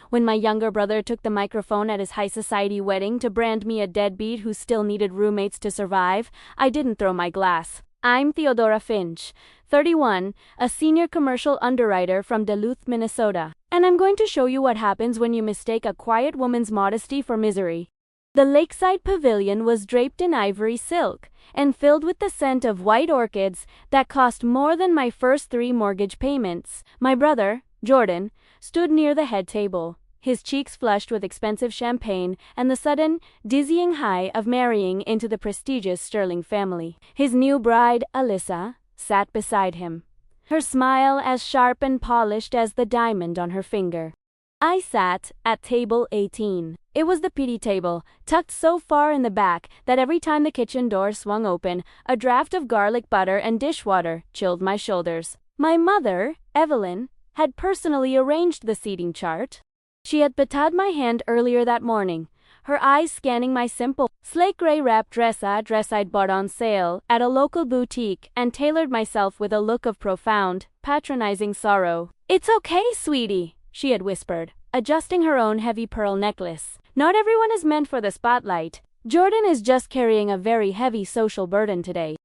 when my younger brother took the microphone at his high society wedding to brand me a deadbeat who still needed roommates to survive, I didn't throw my glass. I'm Theodora Finch, 31, a senior commercial underwriter from Duluth, Minnesota, and I'm going to show you what happens when you mistake a quiet woman's modesty for misery. The lakeside pavilion was draped in ivory silk and filled with the scent of white orchids that cost more than my first 3 mortgage payments. My brother, Jordan, stood near the head table, his cheeks flushed with expensive champagne and the sudden, dizzying high of marrying into the prestigious Sterling family. His new bride, Alyssa, sat beside him, her smile as sharp and polished as the diamond on her finger. I sat at table 18. It was the pity table, tucked so far in the back that every time the kitchen door swung open, a draft of garlic butter and dishwater chilled my shoulders. My mother, Evelyn, had personally arranged the seating chart. She had patted my hand earlier that morning, her eyes scanning my simple, slate gray wrap dress I'd bought on sale at a local boutique and tailored myself with a look of profound, patronizing sorrow. "It's okay, sweetie," she had whispered, adjusting her own heavy pearl necklace. "Not everyone is meant for the spotlight. Jordan is just carrying a very heavy social burden today.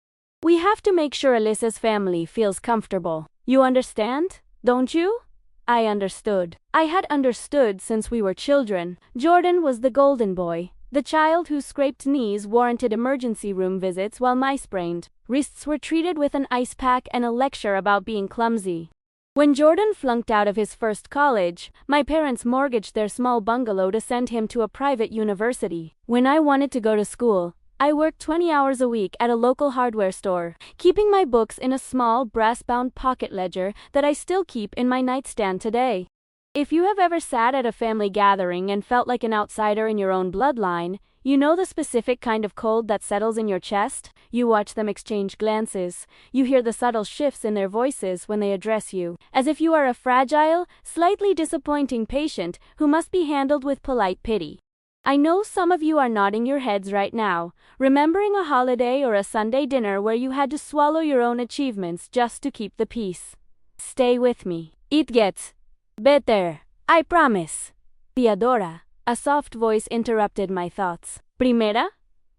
We have to make sure Alyssa's family feels comfortable. You understand, don't you?" I understood. I had understood since we were children. Jordan was the golden boy, the child whose scraped knees warranted emergency room visits while my sprained wrists were treated with an ice pack and a lecture about being clumsy. When Jordan flunked out of his first college, my parents mortgaged their small bungalow to send him to a private university. When I wanted to go to school, I worked 20 hours a week at a local hardware store, keeping my books in a small brass-bound pocket ledger that I still keep in my nightstand today. If you have ever sat at a family gathering and felt like an outsider in your own bloodline, you know the specific kind of cold that settles in your chest. You watch them exchange glances. You hear the subtle shifts in their voices when they address you, as if you are a fragile, slightly disappointing patient who must be handled with polite pity. I know some of you are nodding your heads right now, remembering a holiday or a Sunday dinner where you had to swallow your own achievements just to keep the peace. Stay with me. It gets better, I promise. Theodora, a soft voice interrupted my thoughts. Primera?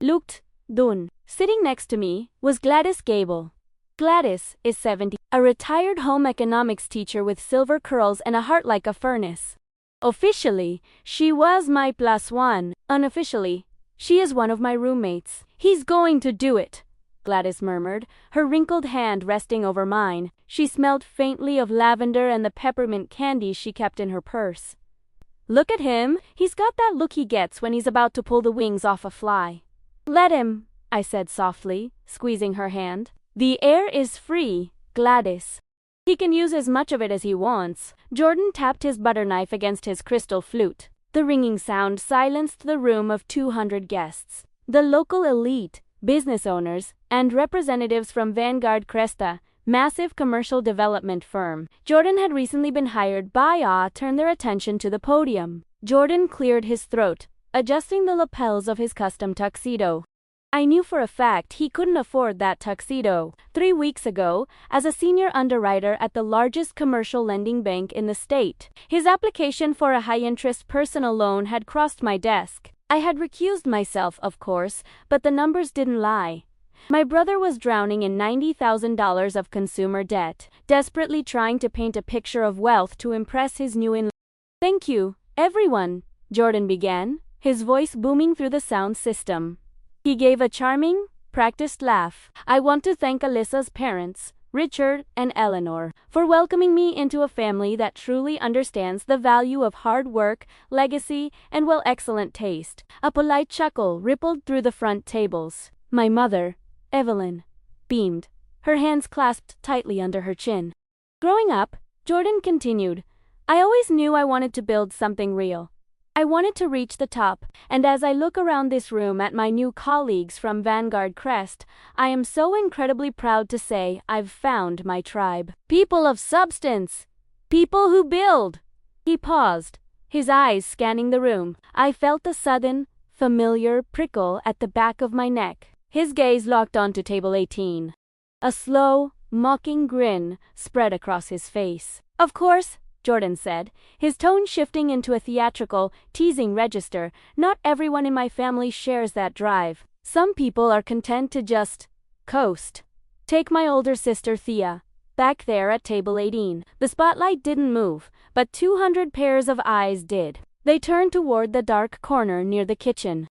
Looked dun. Sitting next to me was Gladys Gable. Gladys is 70, a retired home economics teacher with silver curls and a heart like a furnace. Officially, she was my +1. Unofficially, she is one of my roommates. "He's going to do it," Gladys murmured, her wrinkled hand resting over mine. She smelled faintly of lavender and the peppermint candy she kept in her purse. "Look at him. He's got that look he gets when he's about to pull the wings off a fly." "Let him," I said softly, squeezing her hand. "The air is free, Gladys. He can use as much of it as he wants." Jordan tapped his butter knife against his crystal flute. The ringing sound silenced the room of 200 guests. The local elite, business owners, and representatives from Vanguard Cresta, massive commercial development firm Jordan had recently been hired by, turned their attention to the podium. Jordan cleared his throat, adjusting the lapels of his custom tuxedo. I knew for a fact he couldn't afford that tuxedo. 3 weeks ago, as a senior underwriter at the largest commercial lending bank in the state, his application for a high-interest personal loan had crossed my desk. I had recused myself, of course, but the numbers didn't lie. My brother was drowning in $90,000 of consumer debt, desperately trying to paint a picture of wealth to impress his new in-laws. "Thank you, everyone," Jordan began, his voice booming through the sound system. He gave a charming, practiced laugh. "I want to thank Alyssa's parents, Richard and Eleanor, for welcoming me into a family that truly understands the value of hard work, legacy, and excellent taste." A polite chuckle rippled through the front tables. My mother, Evelyn, beamed, her hands clasped tightly under her chin. "Growing up," Jordan continued, "I always knew I wanted to build something real. I wanted to reach the top, and as I look around this room at my new colleagues from Vanguard Crest, I am so incredibly proud to say I've found my tribe. People of substance. People who build." He paused, his eyes scanning the room. I felt a sudden, familiar prickle at the back of my neck. His gaze locked onto table 18. A slow, mocking grin spread across his face. "Of course, Jordan said, his tone shifting into a theatrical, teasing register. Not everyone in my family shares that drive. Some people are content to just coast. Take my older sister Thea. Back there at table 18. The spotlight didn't move, but 200 pairs of eyes did. They turned toward the dark corner near the kitchen.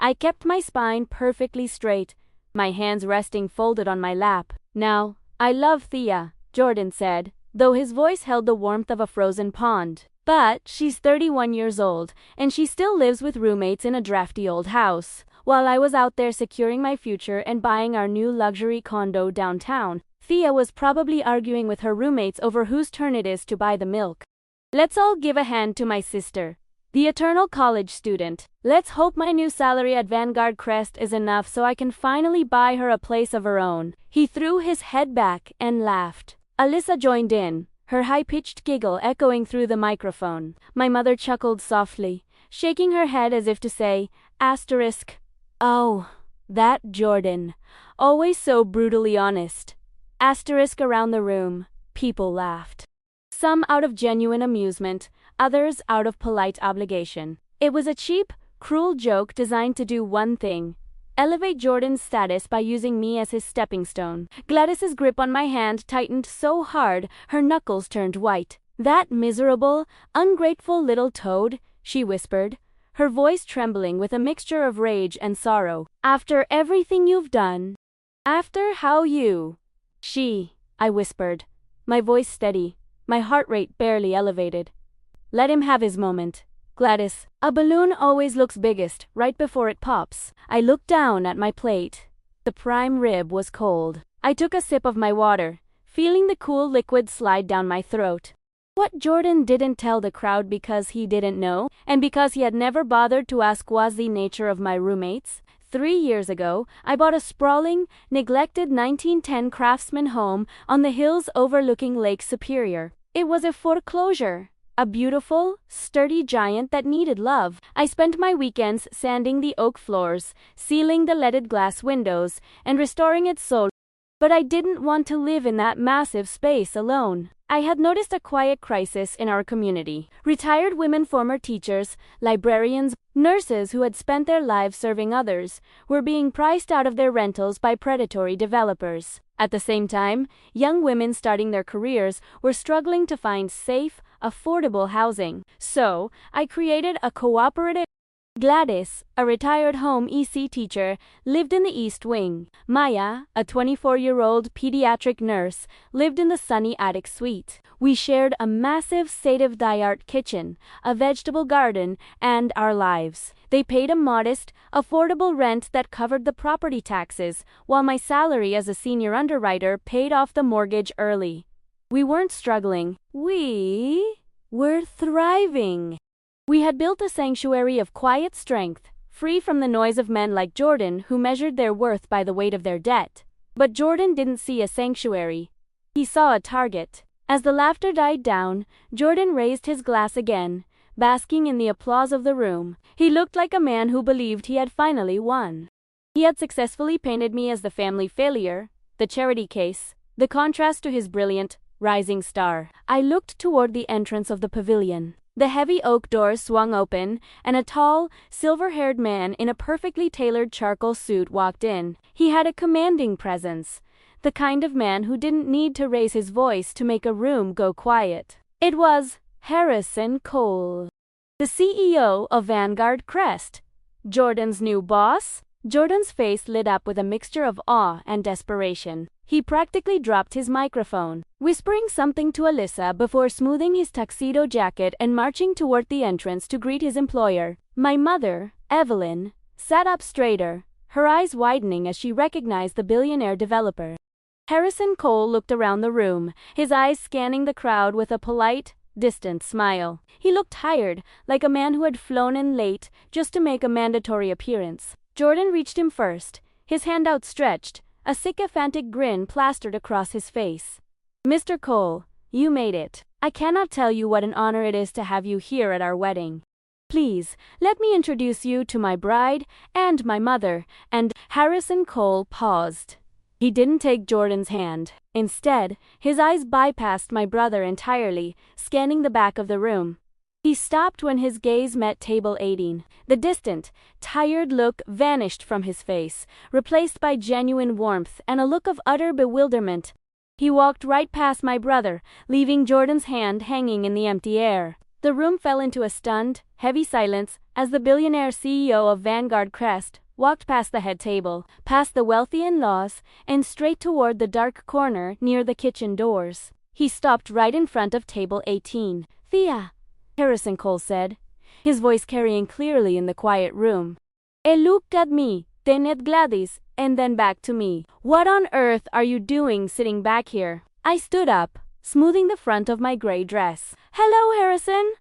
I kept my spine perfectly straight, my hands resting folded on my lap. Now, I love Thea, Jordan said, though his voice held the warmth of a frozen pond. But she's 31 years old, and she still lives with roommates in a drafty old house. While I was out there securing my future and buying our new luxury condo downtown, Thea was probably arguing with her roommates over whose turn it is to buy the milk. Let's all give a hand to my sister, the eternal college student. Let's hope my new salary at Vanguard Crest is enough so I can finally buy her a place of her own. He threw his head back and laughed. Alyssa joined in, her high-pitched giggle echoing through the microphone. My mother chuckled softly, shaking her head as if to say, asterisk, oh, that Jordan. Always so brutally honest. Asterisk around the room. People laughed. Some out of genuine amusement, others out of polite obligation. It was a cheap, cruel joke designed to do one thing: elevate Jordan's status by using me as his stepping stone. Gladys's grip on my hand tightened so hard, her knuckles turned white. That miserable, ungrateful little toad, she whispered, her voice trembling with a mixture of rage and sorrow. After everything you've done. After how you. I whispered, my voice steady, my heart rate barely elevated. Let him have his moment. Gladys, a balloon always looks biggest right before it pops. I looked down at my plate. The prime rib was cold. I took a sip of my water, feeling the cool liquid slide down my throat. What Jordan didn't tell the crowd because he didn't know, and because he had never bothered to ask was the nature of my roommates. 3 years ago, I bought a sprawling, neglected 1910 craftsman home on the hills overlooking Lake Superior. It was a foreclosure. A beautiful, sturdy giant that needed love. I spent my weekends sanding the oak floors, sealing the leaded glass windows, and restoring its soul. But I didn't want to live in that massive space alone. I had noticed a quiet crisis in our community. Retired women, former teachers, librarians, nurses who had spent their lives serving others, were being priced out of their rentals by predatory developers. At the same time, young women starting their careers were struggling to find safe, affordable housing. So, I created a cooperative. Gladys, a retired home EC teacher, lived in the East Wing. Maya, a 24-year-old pediatric nurse, lived in the sunny attic suite. We shared a massive state-of-the-art kitchen, a vegetable garden, and our lives. They paid a modest, affordable rent that covered the property taxes, while my salary as a senior underwriter paid off the mortgage early. We weren't struggling. We were thriving. We had built a sanctuary of quiet strength, free from the noise of men like Jordan who measured their worth by the weight of their debt. But Jordan didn't see a sanctuary. He saw a target. As the laughter died down, Jordan raised his glass again, basking in the applause of the room. He looked like a man who believed he had finally won. He had successfully painted me as the family failure, the charity case, the contrast to his brilliant, rising star. I looked toward the entrance of the pavilion. The heavy oak doors swung open, and a tall, silver-haired man in a perfectly tailored charcoal suit walked in. He had a commanding presence, the kind of man who didn't need to raise his voice to make a room go quiet. It was Harrison Cole, the CEO of Vanguard Crest. Jordan's new boss? Jordan's face lit up with a mixture of awe and desperation. He practically dropped his microphone, whispering something to Alyssa before smoothing his tuxedo jacket and marching toward the entrance to greet his employer. My mother, Evelyn, sat up straighter, her eyes widening as she recognized the billionaire developer. Harrison Cole looked around the room, his eyes scanning the crowd with a polite, distant smile. He looked tired, like a man who had flown in late just to make a mandatory appearance. Jordan reached him first, his hand outstretched, a sycophantic grin plastered across his face. Mr. Cole, you made it. I cannot tell you what an honor it is to have you here at our wedding. Please, let me introduce you to my bride and my mother. And Harrison Cole paused. He didn't take Jordan's hand. Instead, his eyes bypassed my brother entirely, scanning the back of the room. He stopped when his gaze met table 18. The distant, tired look vanished from his face, replaced by genuine warmth and a look of utter bewilderment. He walked right past my brother, leaving Jordan's hand hanging in the empty air. The room fell into a stunned, heavy silence as the billionaire CEO of Vanguard Crest walked past the head table, past the wealthy in-laws, and straight toward the dark corner near the kitchen doors. He stopped right in front of table 18. "Thea," Harrison Cole said, his voice carrying clearly in the quiet room. He looked at me, then at Gladys, and then back to me. "What on earth are you doing sitting back here?" I stood up, smoothing the front of my gray dress. "Hello, Harrison,"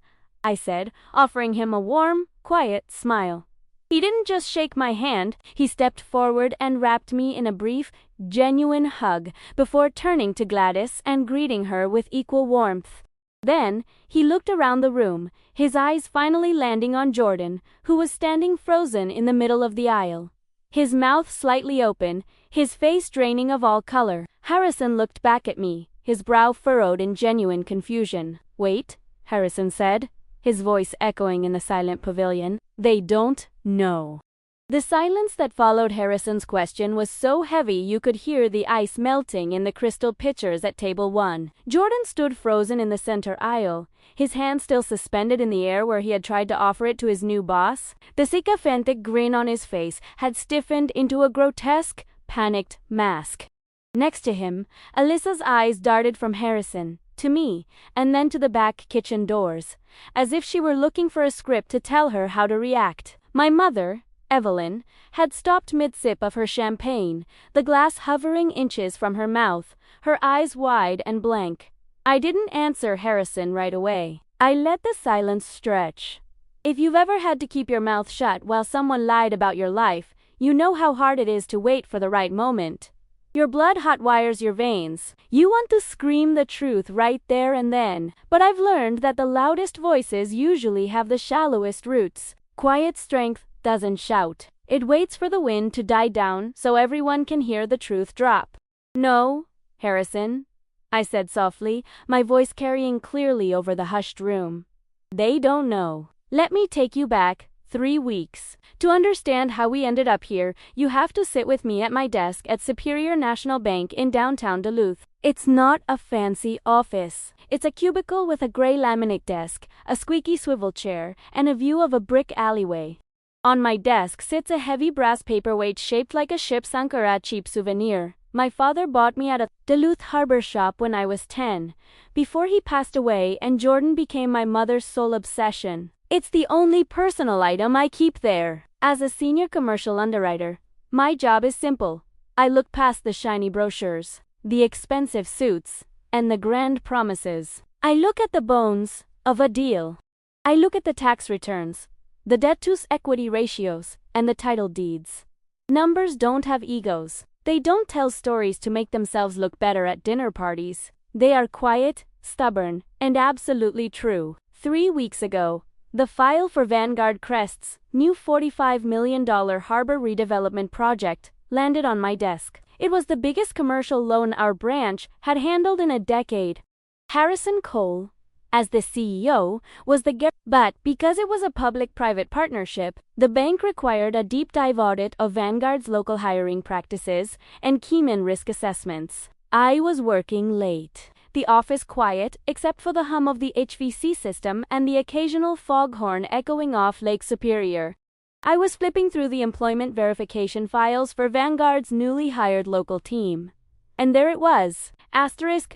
I said, offering him a warm, quiet smile. He didn't just shake my hand, he stepped forward and wrapped me in a brief, genuine hug before turning to Gladys and greeting her with equal warmth. Then, he looked around the room, his eyes finally landing on Jordan, who was standing frozen in the middle of the aisle. His mouth slightly open, his face draining of all color. Harrison looked back at me, his brow furrowed in genuine confusion. "Wait," Harrison said, his voice echoing in the silent pavilion. "They don't know." The silence that followed Harrison's question was so heavy you could hear the ice melting in the crystal pitchers at table 1. Jordan stood frozen in the center aisle, his hand still suspended in the air where he had tried to offer it to his new boss. The sycophantic grin on his face had stiffened into a grotesque, panicked mask. Next to him, Alyssa's eyes darted from Harrison to me, and then to the back kitchen doors, as if she were looking for a script to tell her how to react. My mother, Evelyn, had stopped mid-sip of her champagne, the glass hovering inches from her mouth, her eyes wide and blank. I didn't answer Harrison right away. I let the silence stretch. If you've ever had to keep your mouth shut while someone lied about your life, you know how hard it is to wait for the right moment. Your blood hot wires your veins. You want to scream the truth right there and then. But I've learned that the loudest voices usually have the shallowest roots. Quiet strength doesn't shout. It waits for the wind to die down so everyone can hear the truth drop. "No, Harrison," I said softly, my voice carrying clearly over the hushed room. "They don't know. Let me take you back 3 weeks. To understand how we ended up here, you have to sit with me at my desk at Superior National Bank in downtown Duluth. It's not a fancy office. It's a cubicle with a gray laminate desk, a squeaky swivel chair, and a view of a brick alleyway. On my desk sits a heavy brass paperweight shaped like a ship's anchor, a cheap souvenir. My father bought me at a Duluth harbor shop when I was 10, before he passed away, and Jordan became my mother's sole obsession. It's the only personal item I keep there. As a senior commercial underwriter, my job is simple. I look past the shiny brochures, the expensive suits, and the grand promises. I look at the bones of a deal. I look at the tax returns, the debt-to-equity ratios, and the title deeds. Numbers don't have egos. They don't tell stories to make themselves look better at dinner parties. They are quiet, stubborn, and absolutely true. 3 weeks ago, the file for Vanguard Crest's new $45 million harbor redevelopment project landed on my desk. It was the biggest commercial loan our branch had handled in a decade. Harrison Cole, as the CEO, was the guarantor, but because it was a public-private partnership, the bank required a deep dive audit of Vanguard's local hiring practices and keyman risk assessments. I was working late. The office quiet, except for the hum of the HVC system and the occasional foghorn echoing off Lake Superior. I was flipping through the employment verification files for Vanguard's newly hired local team. And there it was,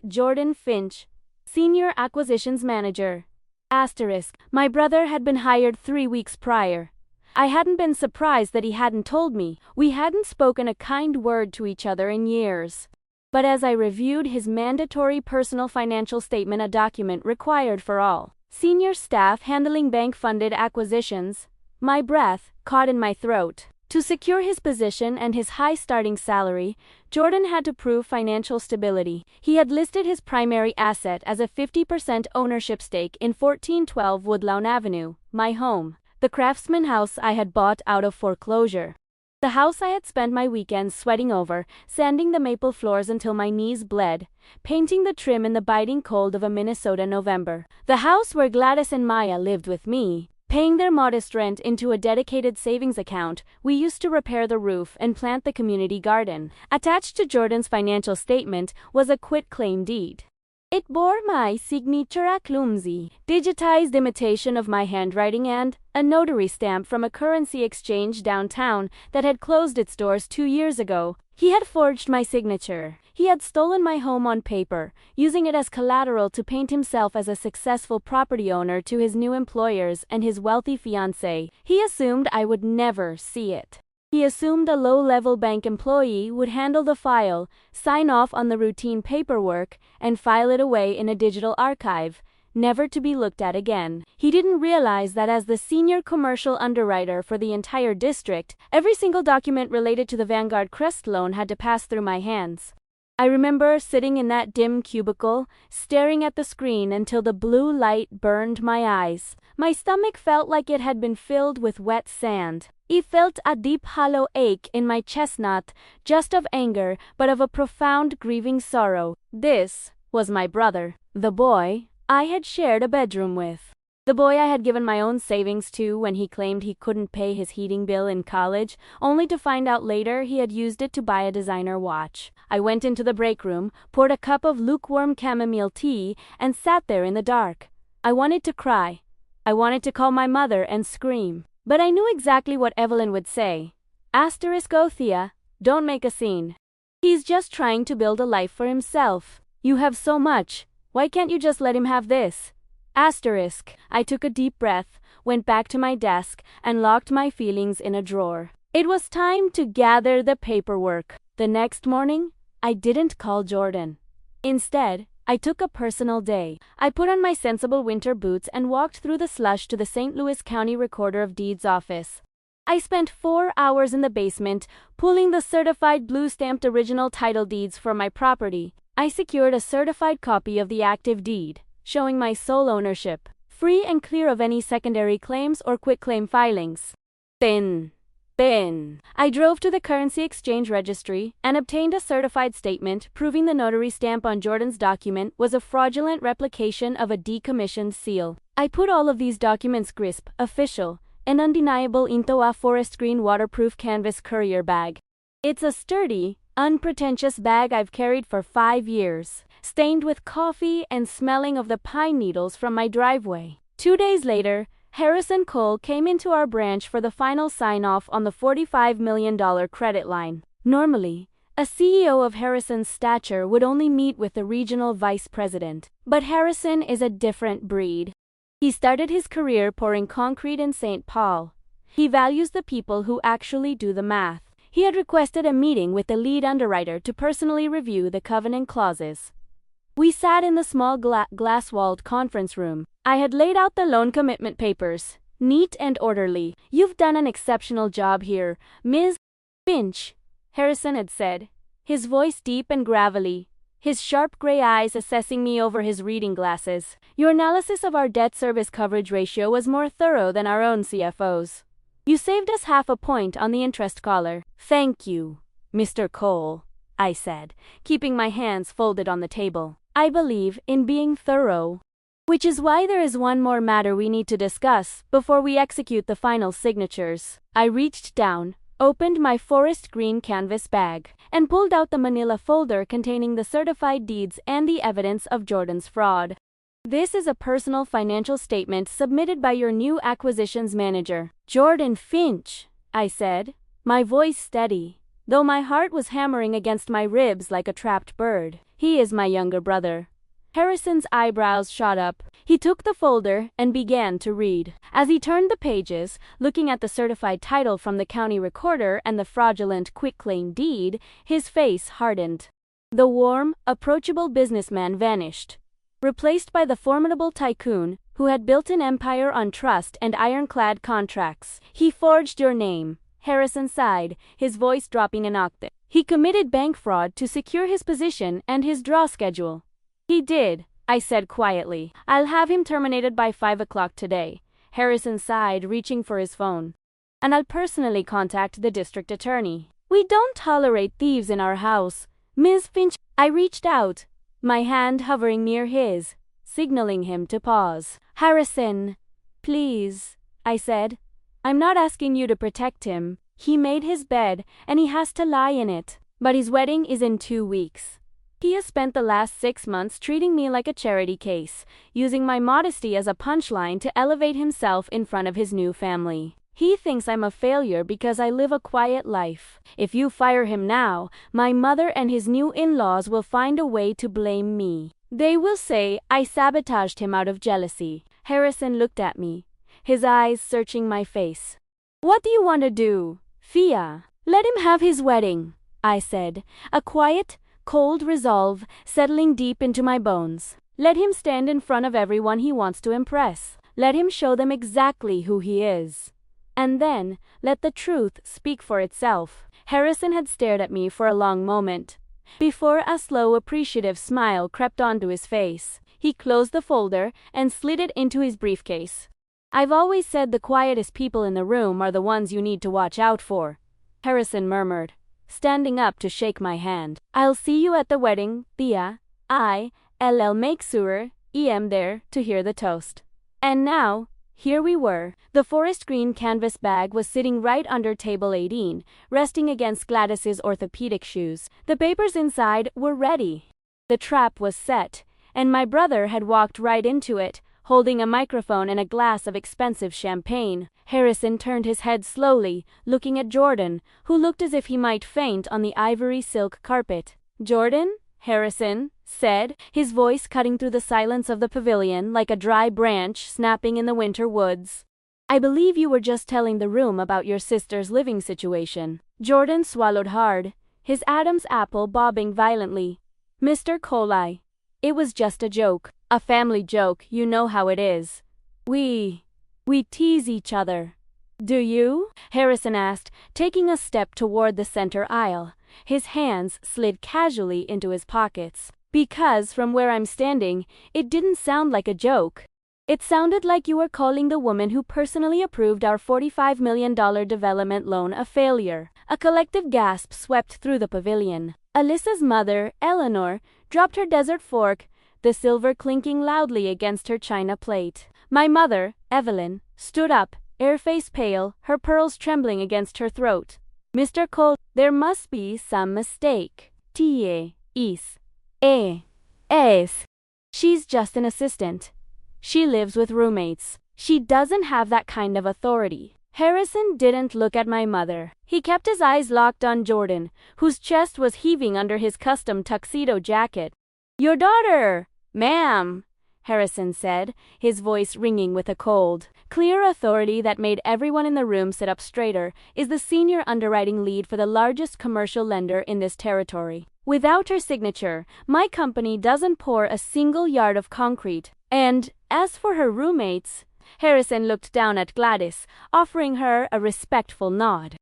Jordan Finch, Senior Acquisitions Manager. My brother had been hired 3 weeks prior. I hadn't been surprised that he hadn't told me. We hadn't spoken a kind word to each other in years. But as I reviewed his mandatory personal financial statement, a document required for all senior staff handling bank-funded acquisitions, my breath caught in my throat. To secure his position and his high starting salary, Jordan had to prove financial stability. He had listed his primary asset as a 50% ownership stake in 1412 Woodlawn Avenue, my home, the craftsman house I had bought out of foreclosure. The house I had spent my weekends sweating over, sanding the maple floors until my knees bled, painting the trim in the biting cold of a Minnesota November. The house where Gladys and Maya lived with me, paying their modest rent into a dedicated savings account. We used to repair the roof and plant the community garden. Attached to Jordan's financial statement was a quitclaim deed. It bore my signature, a clumsy, digitized imitation of my handwriting, and a notary stamp from a currency exchange downtown that had closed its doors 2 years ago. He had forged my signature. He had stolen my home on paper, using it as collateral to paint himself as a successful property owner to his new employers and his wealthy fiancée. He assumed I would never see it. He assumed a low-level bank employee would handle the file, sign off on the routine paperwork, and file it away in a digital archive, never to be looked at again. He didn't realize that as the senior commercial underwriter for the entire district, every single document related to the Vanguard Crest loan had to pass through my hands. I remember sitting in that dim cubicle, staring at the screen until the blue light burned my eyes. My stomach felt like it had been filled with wet sand. I felt a deep hollow ache in my chest, not just of anger, but of a profound grieving sorrow. This was my brother, the boy I had shared a bedroom with. The boy I had given my own savings to when he claimed he couldn't pay his heating bill in college, only to find out later he had used it to buy a designer watch. I went into the break room, poured a cup of lukewarm chamomile tea, and sat there in the dark. I wanted to cry. I wanted to call my mother and scream. But I knew exactly what Evelyn would say. Go, Thea, don't make a scene. He's just trying to build a life for himself. You have so much. Why can't you just let him have this? I took a deep breath, went back to my desk, and locked my feelings in a drawer. It was time to gather the paperwork. The next morning, I didn't call Jordan. Instead, I took a personal day. I put on my sensible winter boots and walked through the slush to the St. Louis County Recorder of Deeds office. I spent 4 hours in the basement, pulling the certified blue-stamped original title deeds for my property. I secured a certified copy of the active deed, showing my sole ownership, free and clear of any secondary claims or quitclaim filings. Then, I drove to the currency exchange registry and obtained a certified statement proving the notary stamp on Jordan's document was a fraudulent replication of a decommissioned seal. I put all of these documents crisp, official, and undeniable into a forest green waterproof canvas courier bag. It's a sturdy, unpretentious bag I've carried for 5 years, stained with coffee and smelling of the pine needles from my driveway. 2 days later, Harrison Cole came into our branch for the final sign-off on the $45 million credit line. Normally, a CEO of Harrison's stature would only meet with the regional vice president. But Harrison is a different breed. He started his career pouring concrete in St. Paul. He values the people who actually do the math. He had requested a meeting with the lead underwriter to personally review the covenant clauses. We sat in the small glass-walled conference room. I had laid out the loan commitment papers, neat and orderly. "You've done an exceptional job here, Ms. Finch," Harrison had said, his voice deep and gravelly, his sharp gray eyes assessing me over his reading glasses. "Your analysis of our debt service coverage ratio was more thorough than our own CFO's. You saved us 0.5 point on the interest collar." "Thank you, Mr. Cole," I said, keeping my hands folded on the table. "I believe in being thorough. Which is why there is one more matter we need to discuss before we execute the final signatures." I reached down, opened my forest green canvas bag, and pulled out the manila folder containing the certified deeds and the evidence of Jordan's fraud. "This is a personal financial statement submitted by your new acquisitions manager, Jordan Finch," I said, my voice steady, though my heart was hammering against my ribs like a trapped bird. "He is my younger brother." Harrison's eyebrows shot up. He took the folder and began to read. As he turned the pages, looking at the certified title from the county recorder and the fraudulent quitclaim deed, his face hardened. The warm, approachable businessman vanished, replaced by the formidable tycoon who had built an empire on trust and ironclad contracts. "He forged your name," Harrison sighed, his voice dropping an octave. "He committed bank fraud to secure his position and his draw schedule." "He did," I said quietly. "I'll have him terminated by 5 o'clock today." Harrison sighed, reaching for his phone. and I'll personally contact the district attorney. We don't tolerate thieves in our house, Ms. Finch. I reached out, my hand hovering near his, signaling him to pause. Harrison, please, I said. I'm not asking you to protect him. He made his bed, and he has to lie in it. But his wedding is in 2 weeks. He has spent the last 6 months treating me like a charity case, using my modesty as a punchline to elevate himself in front of his new family. He thinks I'm a failure because I live a quiet life. If you fire him now, my mother and his new in-laws will find a way to blame me. They will say I sabotaged him out of jealousy. Harrison looked at me, his eyes searching my face. What do you want to do, Fia? Let him have his wedding, I said, a quiet, cold resolve settling deep into my bones. Let him stand in front of everyone he wants to impress. Let him show them exactly who he is. And then, let the truth speak for itself. Harrison had stared at me for a long moment, before a slow, appreciative smile crept onto his face. He closed the folder and slid it into his briefcase. I've always said the quietest people in the room are the ones you need to watch out for, Harrison murmured, standing up to shake my hand. I'll see you at the wedding, Thea. I'll make sure I'm there to hear the toast. And now, here we were. The forest green canvas bag was sitting right under table 18, resting against Gladys's orthopedic shoes. The papers inside were ready. The trap was set, and my brother had walked right into it, holding a microphone and a glass of expensive champagne. Harrison turned his head slowly, looking at Jordan, who looked as if he might faint on the ivory silk carpet. Jordan? Harrison said, his voice cutting through the silence of the pavilion like a dry branch snapping in the winter woods. I believe you were just telling the room about your sister's living situation. Jordan swallowed hard, his Adam's apple bobbing violently. Mr. Coley, it was just a joke. A family joke, you know how it is. We tease each other. Do you? Harrison asked, taking a step toward the center aisle. His hands slid casually into his pockets. Because, from where I'm standing, it didn't sound like a joke. It sounded like you were calling the woman who personally approved our $45 million development loan a failure. A collective gasp swept through the pavilion. Alyssa's mother, Eleanor, dropped her dessert fork, the silver clinking loudly against her china plate. My mother, Evelyn, stood up, her face pale, her pearls trembling against her throat. Mr. Cole, there must be some mistake. She's just an assistant. She lives with roommates. She doesn't have that kind of authority. Harrison didn't look at my mother. He kept his eyes locked on Jordan, whose chest was heaving under his custom tuxedo jacket. Your daughter, ma'am, Harrison said, his voice ringing with a cold, clear authority that made everyone in the room sit up straighter, is the senior underwriting lead for the largest commercial lender in this territory. Without her signature, my company doesn't pour a single yard of concrete. And, as for her roommates, Harrison looked down at Gladys, offering her a respectful nod.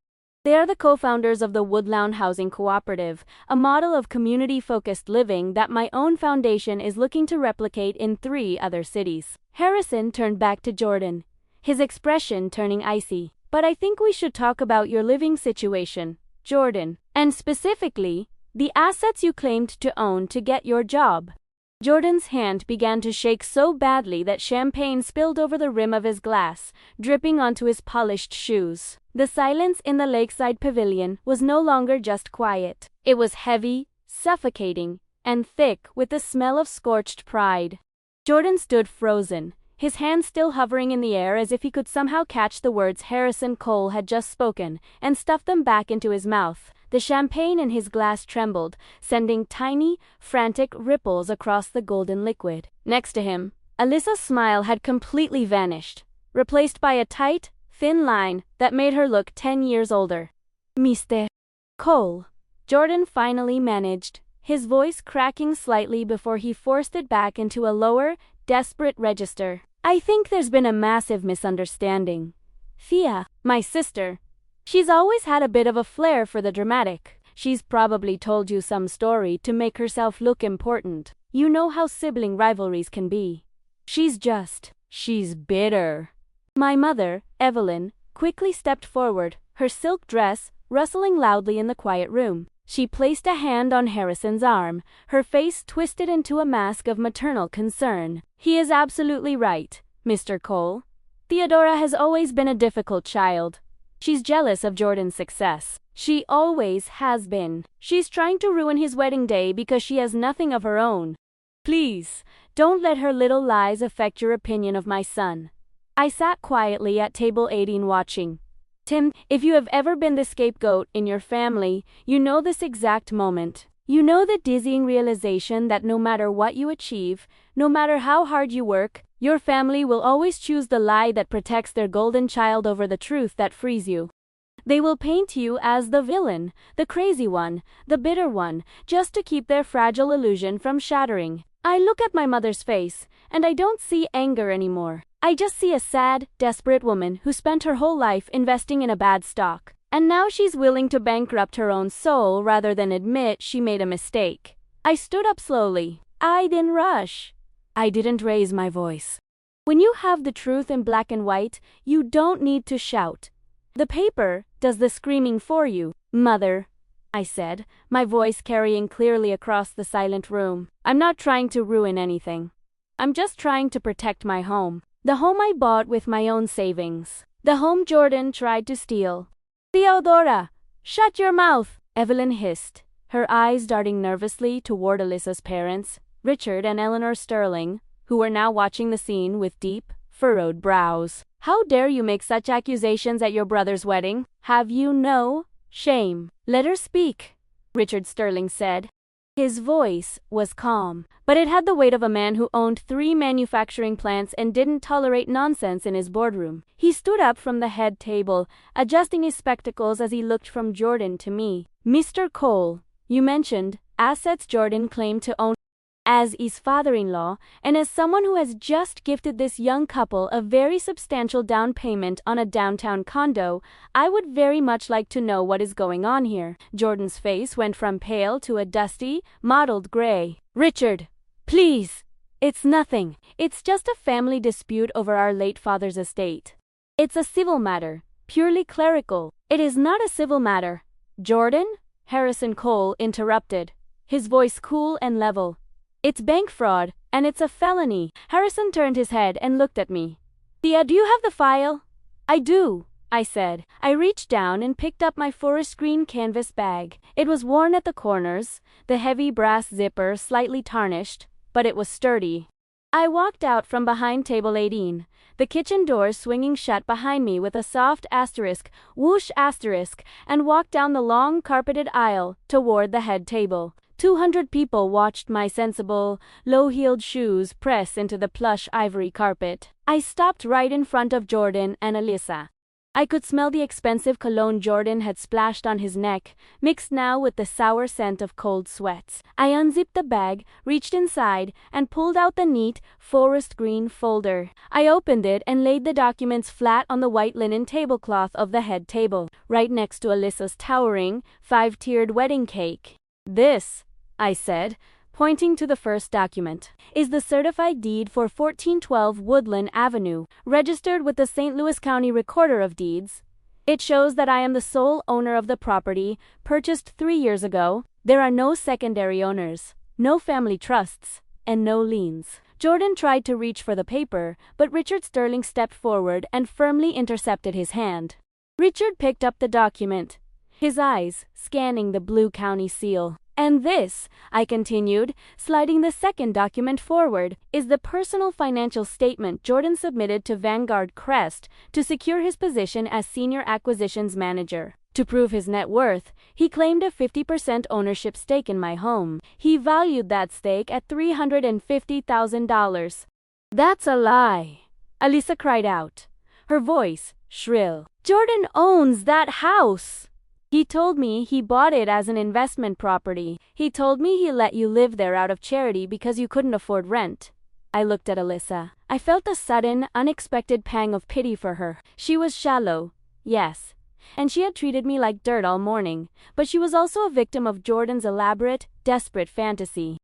They are the co-founders of the Woodlawn Housing Cooperative, a model of community-focused living that my own foundation is looking to replicate in 3 other cities. Harrison turned back to Jordan, his expression turning icy. But I think we should talk about your living situation, Jordan, and specifically, the assets you claimed to own to get your job. Jordan's hand began to shake so badly that champagne spilled over the rim of his glass, dripping onto his polished shoes. The silence in the lakeside pavilion was no longer just quiet. It was heavy, suffocating, and thick with the smell of scorched pride. Jordan stood frozen, his hand still hovering in the air as if he could somehow catch the words Harrison Cole had just spoken and stuff them back into his mouth. The champagne in his glass trembled, sending tiny, frantic ripples across the golden liquid. Next to him, Alyssa's smile had completely vanished, replaced by a tight, thin line that made her look 10 years older. Mr. Cole, Jordan finally managed, his voice cracking slightly before he forced it back into a lower, desperate register. I think there's been a massive misunderstanding. Thea, my sister, she's always had a bit of a flair for the dramatic. She's probably told you some story to make herself look important. You know how sibling rivalries can be. She's bitter. My mother, Evelyn, quickly stepped forward, her silk dress rustling loudly in the quiet room. She placed a hand on Harrison's arm, her face twisted into a mask of maternal concern. He is absolutely right, Mr. Cole. Theodora has always been a difficult child. She's jealous of Jordan's success. She always has been. She's trying to ruin his wedding day because she has nothing of her own. Please, don't let her little lies affect your opinion of my son. I sat quietly at table 18 watching. Tim, if you have ever been the scapegoat in your family, you know this exact moment. You know the dizzying realization that no matter what you achieve, no matter how hard you work, your family will always choose the lie that protects their golden child over the truth that frees you. They will paint you as the villain, the crazy one, the bitter one, just to keep their fragile illusion from shattering. I look at my mother's face, and I don't see anger anymore. I just see a sad, desperate woman who spent her whole life investing in a bad stock. And now she's willing to bankrupt her own soul rather than admit she made a mistake. I stood up slowly. I didn't rush. I didn't raise my voice. When you have the truth in black and white, you don't need to shout. The paper does the screaming for you. Mother, I said, my voice carrying clearly across the silent room. I'm not trying to ruin anything. I'm just trying to protect my home. The home I bought with my own savings. The home Jordan tried to steal. Theodora, shut your mouth, Evelyn hissed, her eyes darting nervously toward Alyssa's parents, Richard and Eleanor Sterling, who were now watching the scene with deep, furrowed brows. How dare you make such accusations at your brother's wedding? Have you no shame? Let her speak, Richard Sterling said. His voice was calm, but it had the weight of a man who owned 3 manufacturing plants and didn't tolerate nonsense in his boardroom. He stood up from the head table, adjusting his spectacles as he looked from Jordan to me. Mr. Cole, you mentioned assets Jordan claimed to own. As his father-in-law, and as someone who has just gifted this young couple a very substantial down payment on a downtown condo, I would very much like to know what is going on here. Jordan's face went from pale to a dusty, mottled gray. Richard, please. It's nothing. It's just a family dispute over our late father's estate. It's a civil matter, purely clerical. It is not a civil matter. Jordan? Harrison Cole interrupted, his voice cool and level. It's bank fraud, and it's a felony. Harrison turned his head and looked at me. Thea, do you have the file? I do, I said. I reached down and picked up my forest green canvas bag. It was worn at the corners, the heavy brass zipper slightly tarnished, but it was sturdy. I walked out from behind table 18, the kitchen doors swinging shut behind me with a soft asterisk, whoosh asterisk, and walked down the long carpeted aisle toward the head table. 200 people watched my sensible, low-heeled shoes press into the plush ivory carpet. I stopped right in front of Jordan and Alyssa. I could smell the expensive cologne Jordan had splashed on his neck, mixed now with the sour scent of cold sweats. I unzipped the bag, reached inside, and pulled out the neat, forest green folder. I opened it and laid the documents flat on the white linen tablecloth of the head table, right next to Alyssa's towering, 5-tiered wedding cake. This, I said, pointing to the first document, is the certified deed for 1412 Woodland Avenue, registered with the St. Louis County Recorder of Deeds. It shows that I am the sole owner of the property, purchased 3 years ago. There are no secondary owners, no family trusts, and no liens. Jordan tried to reach for the paper, but Richard Sterling stepped forward and firmly intercepted his hand. Richard picked up the document, his eyes scanning the blue county seal. And this, I continued, sliding the second document forward, is the personal financial statement Jordan submitted to Vanguard Crest to secure his position as Senior Acquisitions Manager. To prove his net worth, he claimed a 50% ownership stake in my home. He valued that stake at $350,000. That's a lie, Alyssa cried out, her voice shrill. Jordan owns that house. He told me he bought it as an investment property. He told me he let you live there out of charity because you couldn't afford rent. I looked at Alyssa. I felt a sudden, unexpected pang of pity for her. She was shallow, yes, and she had treated me like dirt all morning, but she was also a victim of Jordan's elaborate, desperate fantasy.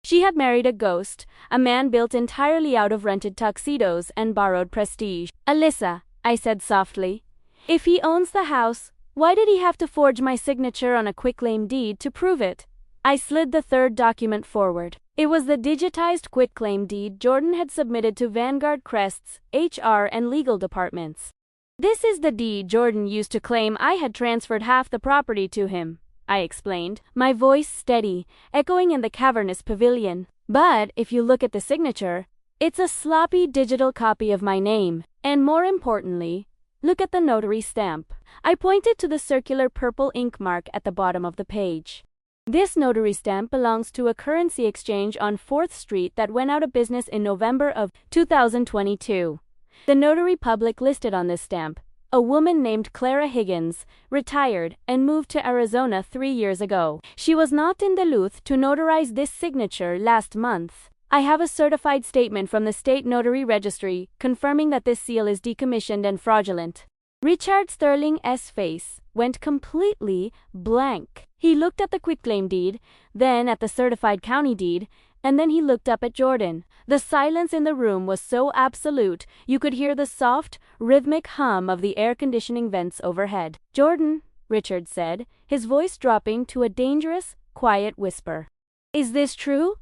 She had married a ghost, a man built entirely out of rented tuxedos and borrowed prestige. Alyssa, I said softly, If he owns the house, why did he have to forge my signature on a quitclaim deed to prove it? I slid the third document forward. It was the digitized quitclaim deed Jordan had submitted to Vanguard Crest's HR and legal departments. This is the deed Jordan used to claim I had transferred half the property to him, I explained, my voice steady, echoing in the cavernous pavilion. But if you look at the signature, it's a sloppy digital copy of my name, and more importantly, look at the notary stamp. I pointed to the circular purple ink mark at the bottom of the page. This notary stamp belongs to a currency exchange on 4th Street that went out of business in November of 2022. The notary public listed on this stamp, a woman named Clara Higgins, retired and moved to Arizona 3 years ago. She was not in Duluth to notarize this signature last month. I have a certified statement from the State Notary Registry confirming that this seal is decommissioned and fraudulent. Richard Sterling's face went completely blank. He looked at the quitclaim deed, then at the certified county deed, and then he looked up at Jordan. The silence in the room was so absolute, you could hear the soft, rhythmic hum of the air conditioning vents overhead. "Jordan," Richard said, his voice dropping to a dangerous, quiet whisper. "Is this true?"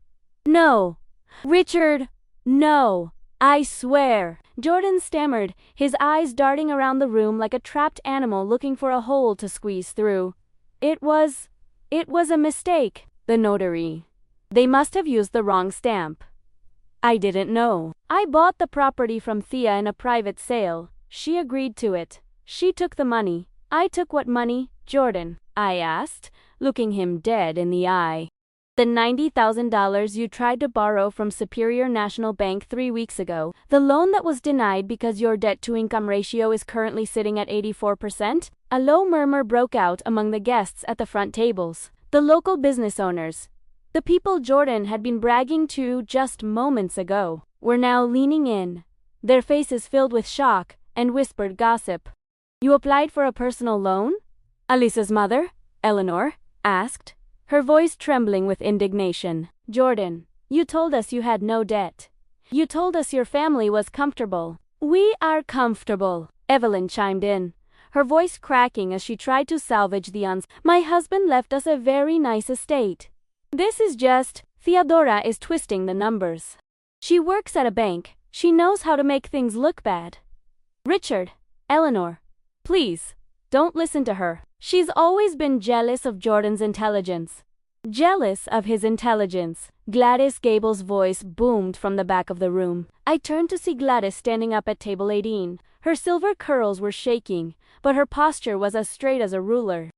"No." "Richard, no. I swear." Jordan stammered, his eyes darting around the room like a trapped animal looking for a hole to squeeze through. It was a mistake. The notary. They must have used the wrong stamp. I didn't know. I bought the property from Thea in a private sale. She agreed to it. She took the money. I took what money, Jordan? I asked, looking him dead in the eye. The $90,000 you tried to borrow from Superior National Bank 3 weeks ago, the loan that was denied because your debt-to-income ratio is currently sitting at 84%? A low murmur broke out among the guests at the front tables. The local business owners, the people Jordan had been bragging to just moments ago, were now leaning in, their faces filled with shock and whispered gossip. "You applied for a personal loan?" Alyssa's mother, Eleanor, asked, her voice trembling with indignation. "Jordan, you told us you had no debt. You told us your family was comfortable." "We are comfortable," Evelyn chimed in, her voice cracking as she tried to salvage the "My husband left us a very nice estate. This is just, Theodora is twisting the numbers. She works at a bank. She knows how to make things look bad." "Richard, Eleanor, please, don't listen to her. She's always been jealous of Jordan's intelligence." "Jealous of his intelligence." Gladys Gable's voice boomed from the back of the room. I turned to see Gladys standing up at table 18. Her silver curls were shaking, but her posture was as straight as a ruler.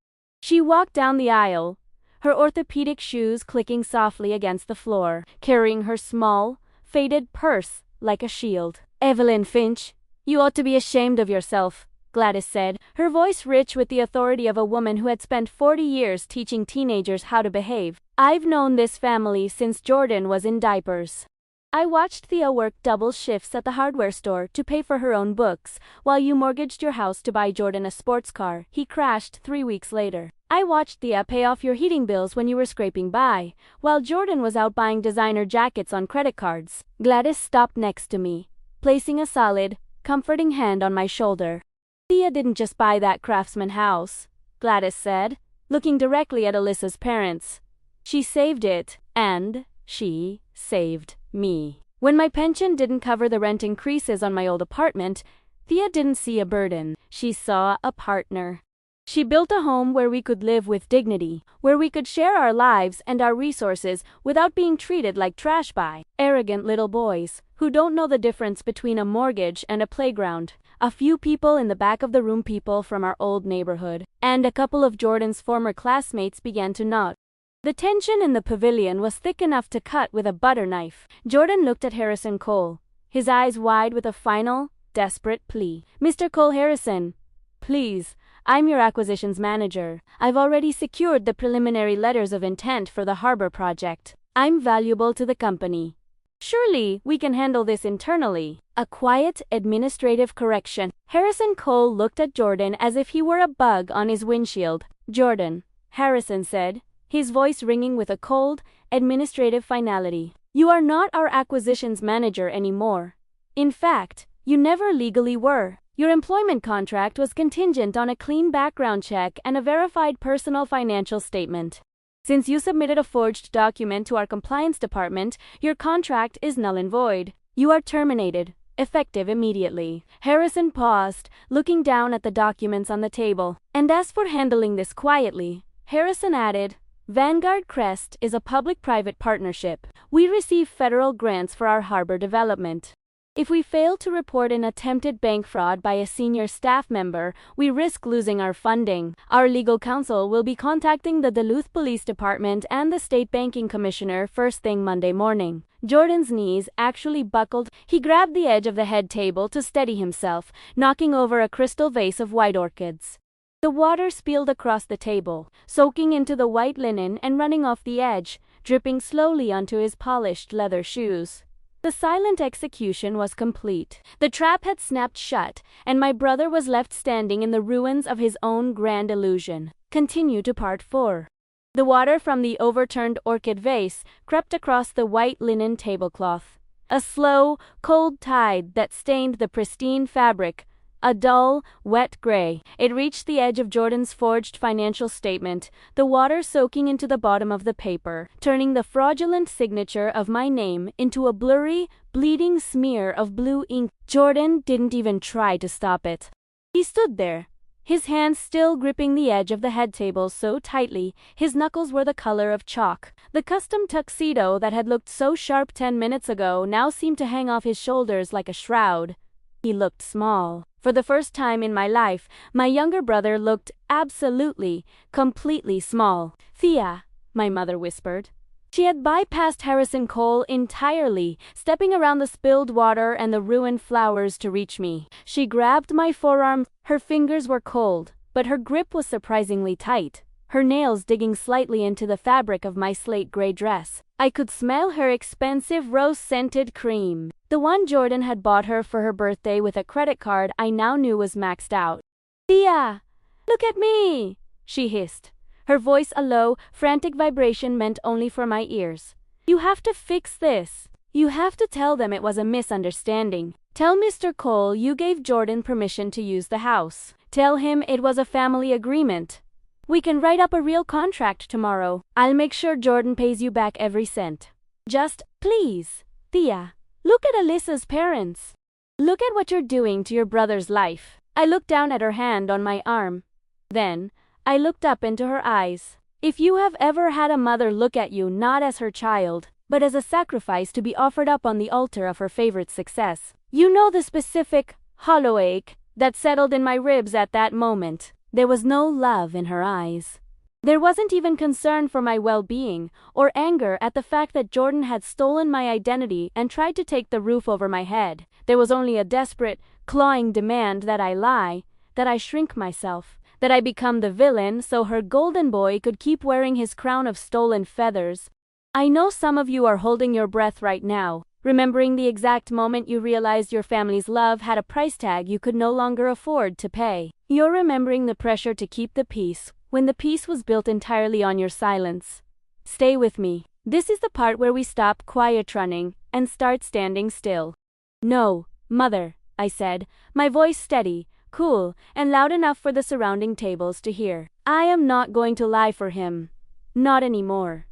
She walked down the aisle, her orthopedic shoes clicking softly against the floor, carrying her small, faded purse like a shield. "Evelyn Finch, you ought to be ashamed of yourself," Gladys said, her voice rich with the authority of a woman who had spent 40 years teaching teenagers how to behave. "I've known this family since Jordan was in diapers. I watched Thea work double shifts at the hardware store to pay for her own books, while you mortgaged your house to buy Jordan a sports car he crashed 3 weeks later. I watched Thea pay off your heating bills when you were scraping by, while Jordan was out buying designer jackets on credit cards." Gladys stopped next to me, placing a solid, comforting hand on my shoulder. "Thea didn't just buy that Craftsman house," Gladys said, looking directly at Alyssa's parents. "She saved it, and she saved me. When my pension didn't cover the rent increases on my old apartment, Thea didn't see a burden. She saw a partner. She built a home where we could live with dignity, where we could share our lives and our resources without being treated like trash by arrogant little boys who don't know the difference between a mortgage and a playground. A few people in the back of the room, people from our old neighborhood, and a couple of Jordan's former classmates began to nod. The tension in the pavilion was thick enough to cut with a butter knife. Jordan looked at Harrison Cole, his eyes wide with a final, desperate plea. "Mr. Cole Harrison, please, I'm your acquisitions manager. I've already secured the preliminary letters of intent for the harbor project. I'm valuable to the company. Surely we can handle this internally." A quiet, administrative correction. Harrison Cole looked at Jordan as if he were a bug on his windshield. "Jordan," Harrison said, his voice ringing with a cold, administrative finality. "You are not our acquisitions manager anymore. In fact, you never legally were. Your employment contract was contingent on a clean background check and a verified personal financial statement. Since you submitted a forged document to our compliance department, your contract is null and void. You are terminated, effective immediately." Harrison paused, looking down at the documents on the table. "And as for handling this quietly," Harrison added, "Vanguard Crest is a public-private partnership. We receive federal grants for our harbor development. If we fail to report an attempted bank fraud by a senior staff member, we risk losing our funding. Our legal counsel will be contacting the Duluth Police Department and the State Banking Commissioner first thing Monday morning." Jordan's knees actually buckled. He grabbed the edge of the head table to steady himself, knocking over a crystal vase of white orchids. The water spilled across the table, soaking into the white linen and running off the edge, dripping slowly onto his polished leather shoes. The silent execution was complete. The trap had snapped shut, and my brother was left standing in the ruins of his own grand illusion. Continue to part 4. The water from the overturned orchid vase crept across the white linen tablecloth. A slow, cold tide that stained the pristine fabric, a dull, wet gray. It reached the edge of Jordan's forged financial statement, the water soaking into the bottom of the paper, turning the fraudulent signature of my name into a blurry, bleeding smear of blue ink. Jordan didn't even try to stop it. He stood there, his hands still gripping the edge of the head table so tightly, his knuckles were the color of chalk. The custom tuxedo that had looked so sharp 10 minutes ago now seemed to hang off his shoulders like a shroud. He looked small. For the first time in my life, my younger brother looked absolutely, completely small. "Thea," my mother whispered. She had bypassed Harrison Cole entirely, stepping around the spilled water and the ruined flowers to reach me. She grabbed my forearm. Her fingers were cold, but her grip was surprisingly tight, her nails digging slightly into the fabric of my slate gray dress. I could smell her expensive rose-scented cream. The one Jordan had bought her for her birthday with a credit card I now knew was maxed out. "Thea, look at me," she hissed, her voice a low, frantic vibration meant only for my ears. "You have to fix this. You have to tell them it was a misunderstanding. Tell Mr. Cole you gave Jordan permission to use the house. Tell him it was a family agreement. We can write up a real contract tomorrow. I'll make sure Jordan pays you back every cent. Just, please, Thea, look at Alyssa's parents. Look at what you're doing to your brother's life." I looked down at her hand on my arm. Then, I looked up into her eyes. If you have ever had a mother look at you not as her child, but as a sacrifice to be offered up on the altar of her favorite success, you know the specific, hollow ache that settled in my ribs at that moment. There was no love in her eyes. There wasn't even concern for my well-being, or anger at the fact that Jordan had stolen my identity and tried to take the roof over my head. There was only a desperate, clawing demand that I lie, that I shrink myself, that I become the villain so her golden boy could keep wearing his crown of stolen feathers. I know some of you are holding your breath right now, remembering the exact moment you realized your family's love had a price tag you could no longer afford to pay. You're remembering the pressure to keep the peace, when the peace was built entirely on your silence. Stay with me. This is the part where we stop quiet running and start standing still. "No, Mother," I said, my voice steady, cool, and loud enough for the surrounding tables to hear. "I am not going to lie for him. Not anymore.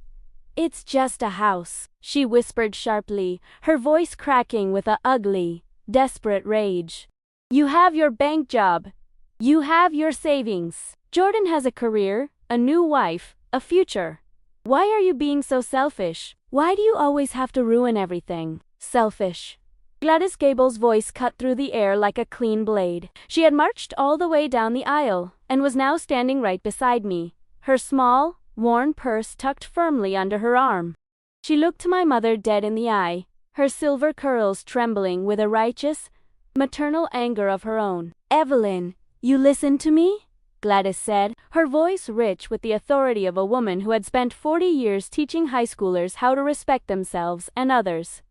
It's just a house," she whispered sharply, her voice cracking with a ugly, desperate rage. "You have your bank job. You have your savings. Jordan has a career, a new wife, a future. Why are you being so selfish? Why do you always have to ruin everything?" "Selfish." Gladys Gable's voice cut through the air like a clean blade. She had marched all the way down the aisle, and was now standing right beside me, her small, worn purse tucked firmly under her arm. She looked my mother dead in the eye, her silver curls trembling with a righteous, maternal anger of her own. "Evelyn, you listen to me?" Gladys said, her voice rich with the authority of a woman who had spent 40 years teaching high schoolers how to respect themselves and others.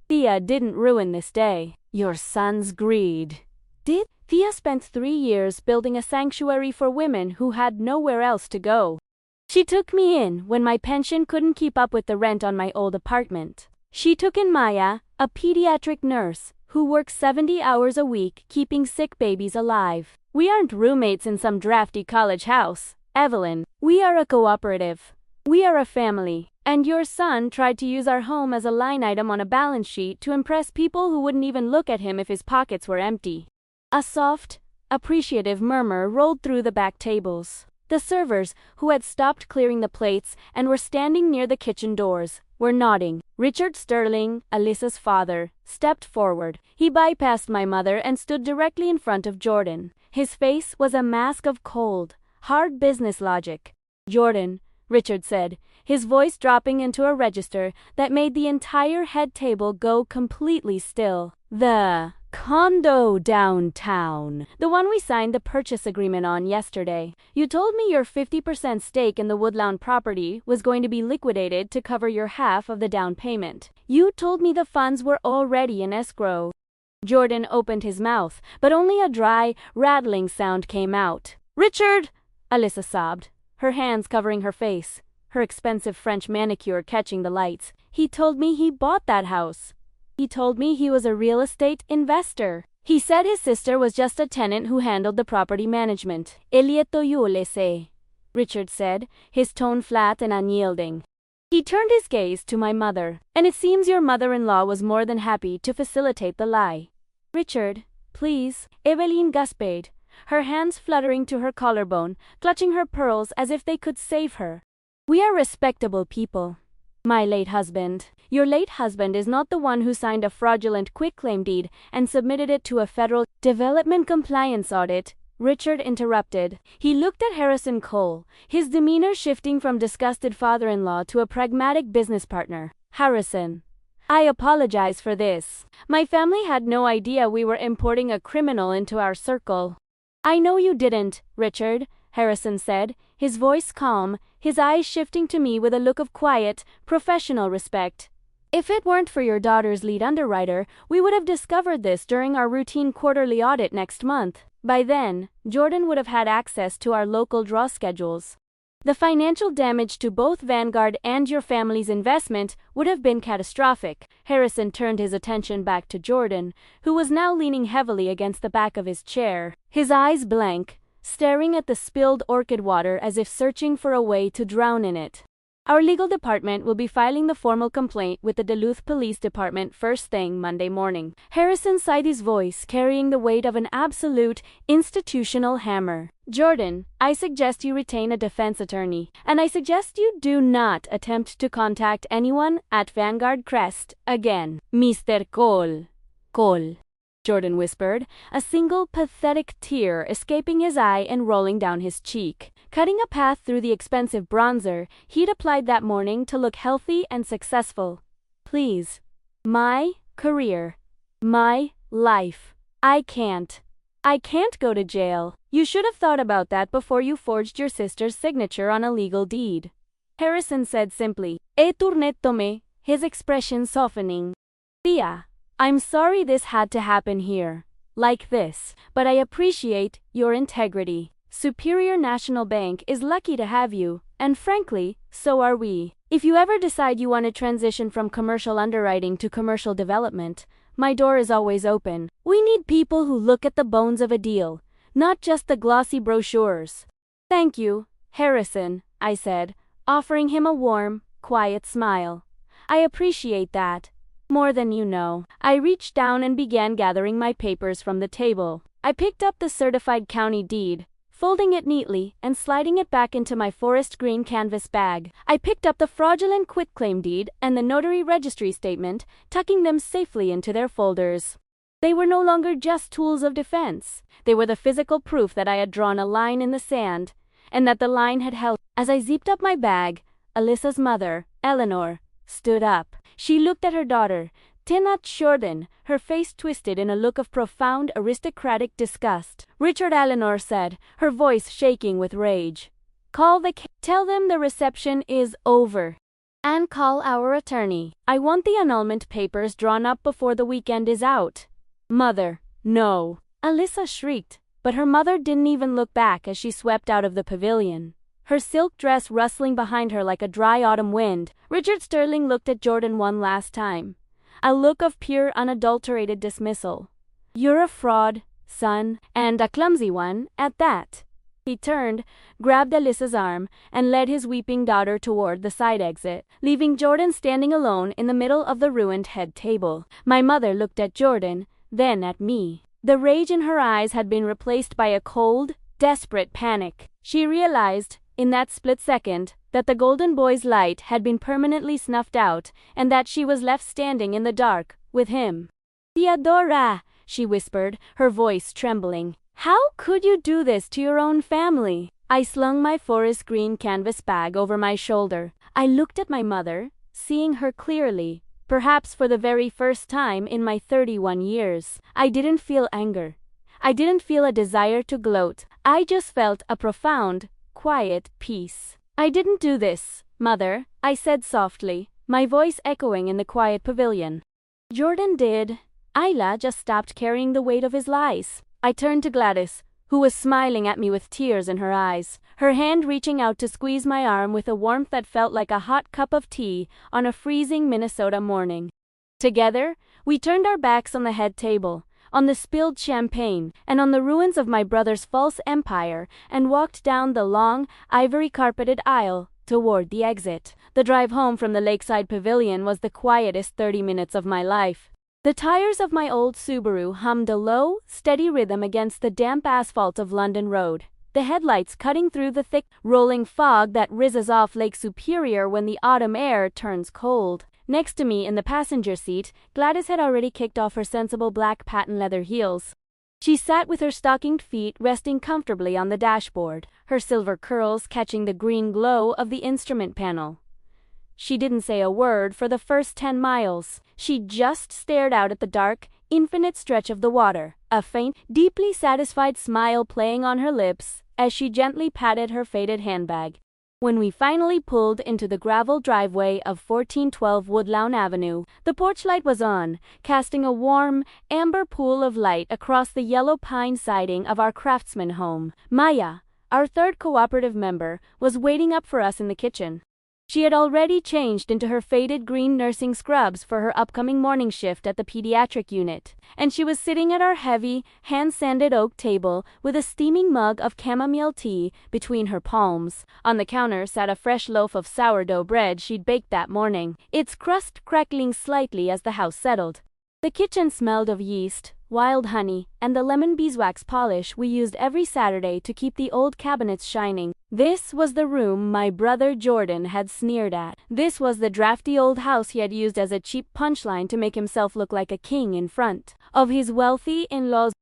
"Thea didn't ruin this day. Your son's greed did." Thea spent 3 years building a sanctuary for women who had nowhere else to go. She took me in when my pension couldn't keep up with the rent on my old apartment. She took in Maya, a pediatric nurse, who works 70 hours a week keeping sick babies alive. We aren't roommates in some drafty college house, Evelyn. We are a cooperative. We are a family. And your son tried to use our home as a line item on a balance sheet to impress people who wouldn't even look at him if his pockets were empty. A soft, appreciative murmur rolled through the back tables. The servers, who had stopped clearing the plates and were standing near the kitchen doors, were nodding. Richard Sterling, Alyssa's father, stepped forward. He bypassed my mother and stood directly in front of Jordan. His face was a mask of cold, hard business logic. "Jordan," Richard said, his voice dropping into a register that made the entire head table go completely still. "The condo downtown. The one we signed the purchase agreement on yesterday. You told me your 50% stake in the Woodlawn property was going to be liquidated to cover your half of the down payment. You told me the funds were already in escrow." Jordan opened his mouth, but only a dry, rattling sound came out. "Richard!" Alyssa sobbed, her hands covering her face, her expensive French manicure catching the lights. "He told me he bought that house. He told me he was a real estate investor. He said his sister was just a tenant who handled the property management." Richard said, his tone flat and unyielding. He turned his gaze to my mother. "And it seems your mother-in-law was more than happy to facilitate the lie." "Richard, please," Evelyn gasped, her hands fluttering to her collarbone, clutching her pearls as if they could save her. "We are respectable people. My late husband." "Your late husband is not the one who signed a fraudulent quitclaim deed and submitted it to a federal development compliance audit," Richard interrupted. He looked at Harrison Cole, his demeanor shifting from disgusted father-in-law to a pragmatic business partner. "Harrison, I apologize for this. My family had no idea we were importing a criminal into our circle." "I know you didn't, Richard," Harrison said, his voice calm, his eyes shifting to me with a look of quiet, professional respect. "If it weren't for your daughter's lead underwriter, we would have discovered this during our routine quarterly audit next month. By then, Jordan would have had access to our local draw schedules. The financial damage to both Vanguard and your family's investment would have been catastrophic." Harrison turned his attention back to Jordan, who was now leaning heavily against the back of his chair, his eyes blank, staring at the spilled orchid water as if searching for a way to drown in it. "Our legal department will be filing the formal complaint with the Duluth Police Department first thing Monday morning." Harrison sighed, his voice carrying the weight of an absolute, institutional hammer. "Jordan, I suggest you retain a defense attorney, and I suggest you do not attempt to contact anyone at Vanguard Crest again." "Mr. Cole," Jordan whispered, a single pathetic tear escaping his eye and rolling down his cheek. Cutting a path through the expensive bronzer he'd applied that morning to look healthy and successful. "Please. My career. My life. I can't go to jail. You should have thought about that before you forged your sister's signature on a legal deed." Harrison said simply, "E tournettome," his expression softening. "Tia, I'm sorry this had to happen here. Like this. But I appreciate your integrity. Superior National Bank is lucky to have you, and frankly, so are we. If you ever decide you want to transition from commercial underwriting to commercial development, my door is always open. We need people who look at the bones of a deal, not just the glossy brochures." "Thank you, Harrison," I said, offering him a warm, quiet smile. "I appreciate that. More than you know." I reached down and began gathering my papers from the table. I picked up the certified county deed, folding it neatly and sliding it back into my forest green canvas bag. I picked up the fraudulent quitclaim deed and the notary registry statement, tucking them safely into their folders. They were no longer just tools of defense. They were the physical proof that I had drawn a line in the sand, and that the line had held. As I zipped up my bag, Alyssa's mother, Eleanor, stood up. She looked at her daughter, Tinat Jordan, her face twisted in a look of profound aristocratic disgust. "Richard," Eleanor said, her voice shaking with rage. Tell them the reception is over. And call our attorney. I want the annulment papers drawn up before the weekend is out." "Mother, no," Alyssa shrieked, but her mother didn't even look back as she swept out of the pavilion, her silk dress rustling behind her like a dry autumn wind. Richard Sterling looked at Jordan one last time, a look of pure unadulterated dismissal. "You're a fraud, son, and a clumsy one, at that." He turned, grabbed Alyssa's arm, and led his weeping daughter toward the side exit, leaving Jordan standing alone in the middle of the ruined head table. My mother looked at Jordan, then at me. The rage in her eyes had been replaced by a cold, desperate panic. She realized, in that split second, that the golden boy's light had been permanently snuffed out, and that she was left standing in the dark, with him. "Theodora," she whispered, her voice trembling. "How could you do this to your own family?" I slung my forest green canvas bag over my shoulder. I looked at my mother, seeing her clearly, perhaps for the very first time in my 31 years. I didn't feel anger. I didn't feel a desire to gloat. I just felt a profound, quiet peace. "I didn't do this, Mother," I said softly, my voice echoing in the quiet pavilion. "Jordan did. Ayla just stopped carrying the weight of his lies." I turned to Gladys, who was smiling at me with tears in her eyes, her hand reaching out to squeeze my arm with a warmth that felt like a hot cup of tea on a freezing Minnesota morning. Together, we turned our backs on the head table, on the spilled champagne, and on the ruins of my brother's false empire, and walked down the long, ivory-carpeted aisle toward the exit. The drive home from the lakeside pavilion was the quietest 30 minutes of my life. The tires of my old Subaru hummed a low, steady rhythm against the damp asphalt of London Road, the headlights cutting through the thick, rolling fog that rises off Lake Superior when the autumn air turns cold. Next to me in the passenger seat, Gladys had already kicked off her sensible black patent leather heels. She sat with her stockinged feet resting comfortably on the dashboard, her silver curls catching the green glow of the instrument panel. She didn't say a word for the first 10 miles. She just stared out at the dark, infinite stretch of the water, a faint, deeply satisfied smile playing on her lips as she gently patted her faded handbag. When we finally pulled into the gravel driveway of 1412 Woodlawn Avenue, the porch light was on, casting a warm, amber pool of light across the yellow pine siding of our craftsman home. Maya, our third cooperative member, was waiting up for us in the kitchen. She had already changed into her faded green nursing scrubs for her upcoming morning shift at the pediatric unit, and she was sitting at our heavy, hand-sanded oak table with a steaming mug of chamomile tea between her palms. On the counter sat a fresh loaf of sourdough bread she'd baked that morning, its crust crackling slightly as the house settled. The kitchen smelled of yeast, wild honey, and the lemon beeswax polish we used every Saturday to keep the old cabinets shining. This was the room my brother Jordan had sneered at. This was the drafty old house he had used as a cheap punchline to make himself look like a king in front of his wealthy in-laws.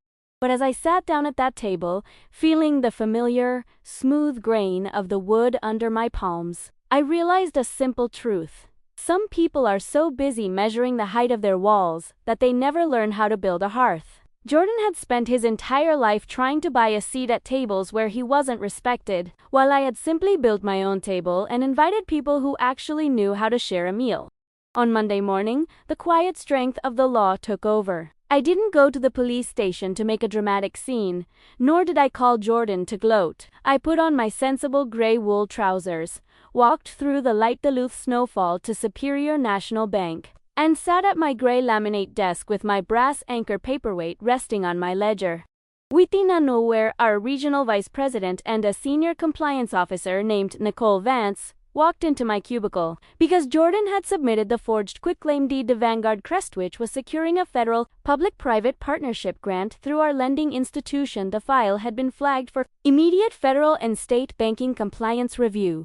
But as I sat down at that table, feeling the familiar, smooth grain of the wood under my palms, I realized a simple truth. Some people are so busy measuring the height of their walls that they never learn how to build a hearth. Jordan had spent his entire life trying to buy a seat at tables where he wasn't respected, while I had simply built my own table and invited people who actually knew how to share a meal. On Monday morning, the quiet strength of the law took over. I didn't go to the police station to make a dramatic scene, nor did I call Jordan to gloat. I put on my sensible gray wool trousers, walked through the light Duluth snowfall to Superior National Bank, and sat at my gray laminate desk with my brass anchor paperweight resting on my ledger. Within nowhere, our regional vice president and a senior compliance officer named Nicole Vance walked into my cubicle. Because Jordan had submitted the forged quitclaim deed to Vanguard Crestwich was securing a federal public-private partnership grant through our lending institution, the file had been flagged for immediate federal and state banking compliance review.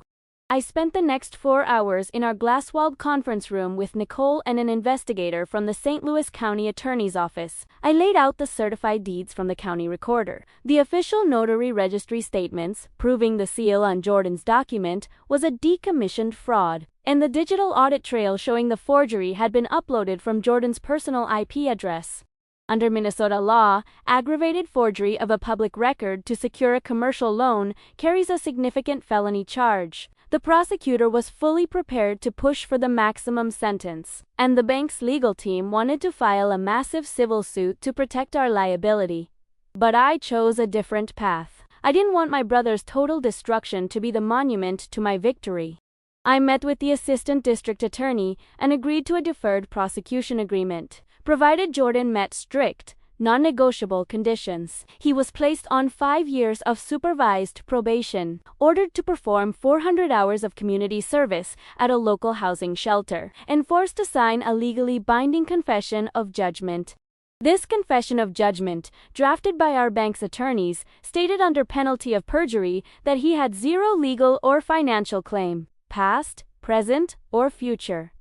I spent the next 4 hours in our glass-walled conference room with Nicole and an investigator from the St. Louis County Attorney's Office. I laid out the certified deeds from the county recorder. The official notary registry statements, proving the seal on Jordan's document, was a decommissioned fraud, and the digital audit trail showing the forgery had been uploaded from Jordan's personal IP address. Under Minnesota law, aggravated forgery of a public record to secure a commercial loan carries a significant felony charge. The prosecutor was fully prepared to push for the maximum sentence, and the bank's legal team wanted to file a massive civil suit to protect our liability. But I chose a different path. I didn't want my brother's total destruction to be the monument to my victory. I met with the assistant district attorney and agreed to a deferred prosecution agreement. Provided Jordan met strict, non-negotiable conditions, he was placed on 5 years of supervised probation, ordered to perform 400 hours of community service at a local housing shelter, and forced to sign a legally binding confession of judgment. This confession of judgment, drafted by our bank's attorneys, stated under penalty of perjury that he had zero legal or financial claim, past, present, or future,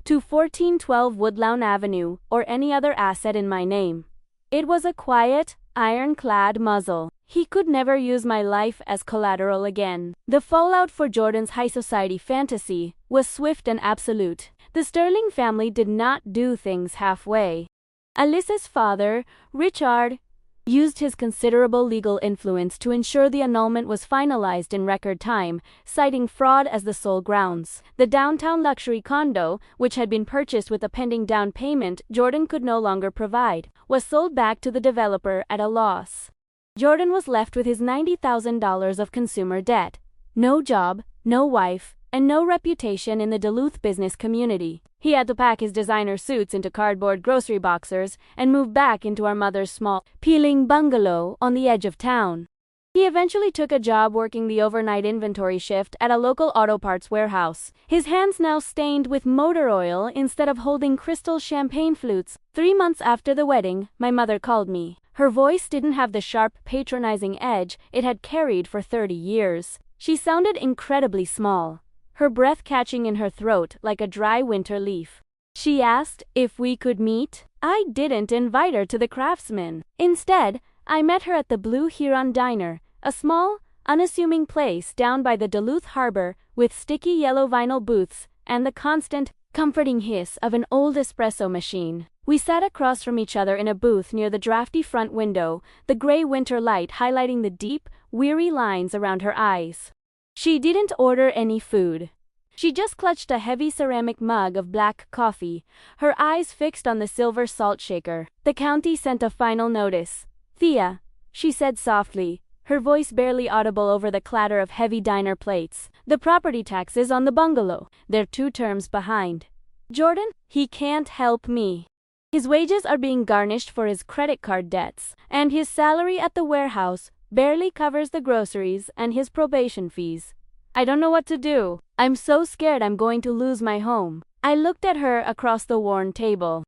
to 1412 Woodlawn Avenue or any other asset in my name. It was a quiet, ironclad muzzle. He could never use my life as collateral again. The fallout for Jordan's high society fantasy was swift and absolute. The Sterling family did not do things halfway. Alyssa's father, Richard, used his considerable legal influence to ensure the annulment was finalized in record time, citing fraud as the sole grounds. The downtown luxury condo, which had been purchased with a pending down payment Jordan could no longer provide, was sold back to the developer at a loss. Jordan was left with his $90,000 of consumer debt, no job, no wife, and no reputation in the Duluth business community. He had to pack his designer suits into cardboard grocery boxers and move back into our mother's small, peeling bungalow on the edge of town. He eventually took a job working the overnight inventory shift at a local auto parts warehouse, his hands now stained with motor oil instead of holding crystal champagne flutes. 3 months after the wedding, my mother called me. Her voice didn't have the sharp, patronizing edge it had carried for 30 years. She sounded incredibly small, her breath catching in her throat like a dry winter leaf. She asked if we could meet. I didn't invite her to the Craftsman. Instead, I met her at the Blue Heron Diner, a small, unassuming place down by the Duluth Harbor with sticky yellow vinyl booths and the constant, comforting hiss of an old espresso machine. We sat across from each other in a booth near the drafty front window, the gray winter light highlighting the deep, weary lines around her eyes. She didn't order any food. She just clutched a heavy ceramic mug of black coffee, her eyes fixed on the silver salt shaker. The county sent a final notice. "Thea," she said softly, her voice barely audible over the clatter of heavy diner plates. "The property taxes on the bungalow. They're 2 terms behind. Jordan, he can't help me. His wages are being garnished for his credit card debts, and his salary at the warehouse barely covers the groceries and his probation fees. I don't know what to do. I'm so scared I'm going to lose my home." I looked at her across the worn table.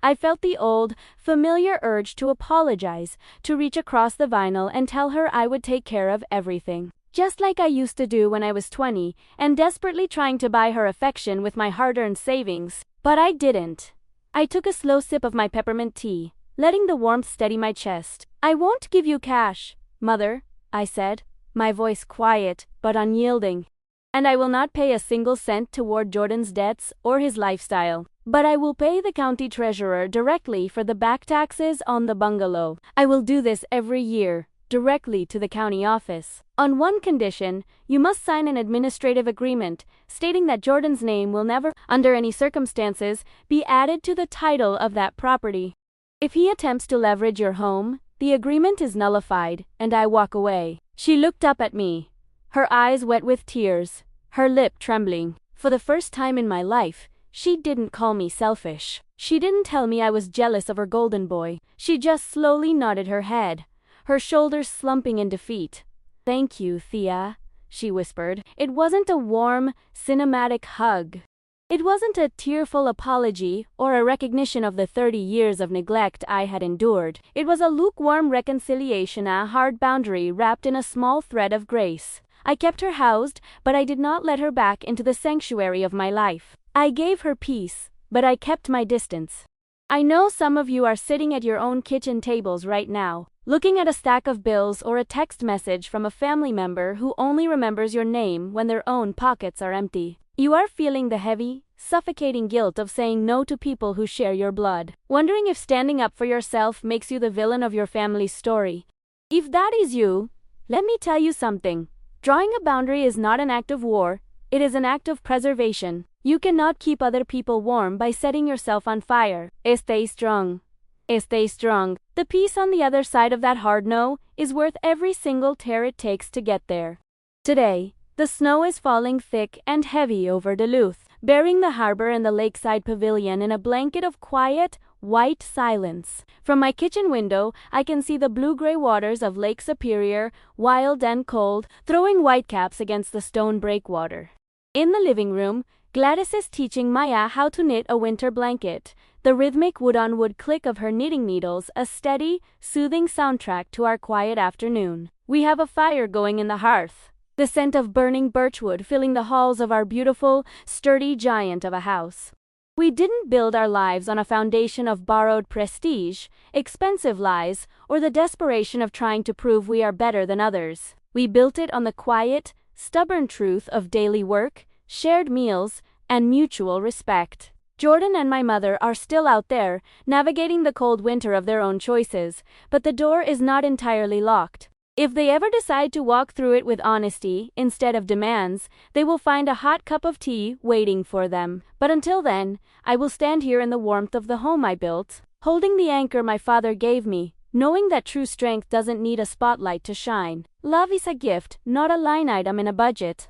I felt the old, familiar urge to apologize, to reach across the vinyl and tell her I would take care of everything, just like I used to do when I was 20, and desperately trying to buy her affection with my hard-earned savings. But I didn't. I took a slow sip of my peppermint tea, letting the warmth steady my chest. "I won't give you cash, Mother," I said, my voice quiet but unyielding. "And I will not pay a single cent toward Jordan's debts or his lifestyle. But I will pay the county treasurer directly for the back taxes on the bungalow. I will do this every year, directly to the county office. On one condition, you must sign an administrative agreement stating that Jordan's name will never, under any circumstances, be added to the title of that property. If he attempts to leverage your home, the agreement is nullified, and I walk away." She looked up at me, her eyes wet with tears, her lip trembling. For the first time in my life, she didn't call me selfish. She didn't tell me I was jealous of her golden boy. She just slowly nodded her head, her shoulders slumping in defeat. "Thank you, Thea," she whispered. It wasn't a warm, cinematic hug. It wasn't a tearful apology or a recognition of the 30 years of neglect I had endured. It was a lukewarm reconciliation, a hard boundary wrapped in a small thread of grace. I kept her housed, but I did not let her back into the sanctuary of my life. I gave her peace, but I kept my distance. I know some of you are sitting at your own kitchen tables right now, looking at a stack of bills or a text message from a family member who only remembers your name when their own pockets are empty. You are feeling the heavy, suffocating guilt of saying no to people who share your blood, wondering if standing up for yourself makes you the villain of your family's story. If that is you, let me tell you something. Drawing a boundary is not an act of war, it is an act of preservation. You cannot keep other people warm by setting yourself on fire. Stay strong. Stay strong. The peace on the other side of that hard no is worth every single tear it takes to get there. Today, The snow is falling thick and heavy over Duluth, burying the harbor and the lakeside pavilion in a blanket of quiet, white silence. From my kitchen window, I can see the blue-gray waters of Lake Superior, wild and cold, throwing whitecaps against the stone breakwater. In the living room, Gladys is teaching Maya how to knit a winter blanket, the rhythmic wood-on-wood click of her knitting needles a steady, soothing soundtrack to our quiet afternoon. We have a fire going in the hearth, the scent of burning birchwood filling the halls of our beautiful, sturdy giant of a house. We didn't build our lives on a foundation of borrowed prestige, expensive lies, or the desperation of trying to prove we are better than others. We built it on the quiet, stubborn truth of daily work, shared meals, and mutual respect. Jordan and my mother are still out there, navigating the cold winter of their own choices, but the door is not entirely locked. If they ever decide to walk through it with honesty instead of demands, they will find a hot cup of tea waiting for them. But until then, I will stand here in the warmth of the home I built, holding the anchor my father gave me, knowing that true strength doesn't need a spotlight to shine. Love is a gift, not a line item in a budget.